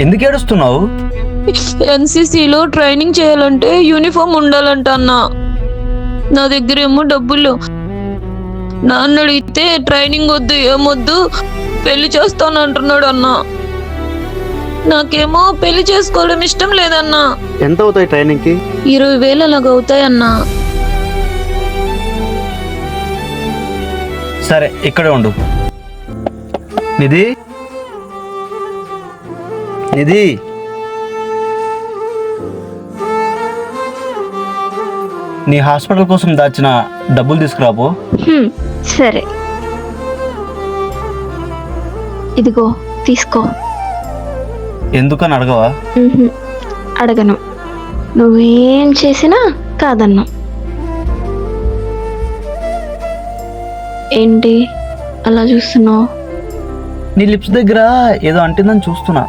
ఎందుకు ఏడుస్తున్నావు? ఎన్సీసీలో ట్రైనింగ్ చేయాలంటే యూనిఫామ్ ఉండాలంట అన్న. నా దగ్గర ఏమో డబ్బులు. నాన్న అడిగితే ట్రైనింగ్ వద్దు, ఏమొద్దు, పెళ్లి చేస్తాను అంటున్నాడు అన్న. నాకేమో పెళ్లి చేసుకోవడం ఇష్టం లేదన్నా. ఎంత అవుతాయి ట్రైనింగ్కి? 20,000 అలాగ అవుతాయన్నా. సరే ఇక్కడే ఉండు. నిధి, నిధి, నీ హాస్పిటల్ కోసం దాచిన డబ్బులు తీసుకురాపో. సరే, ఇదిగో తీసుకో. ఎందుకని అడగవా? అడగను, నువ్వేం చేసినా కాదన్నా. ఏంటి అలా చూస్తున్నావు? నీ లిప్స్ దగ్గర ఏదో అంటిందని చూస్తున్నా.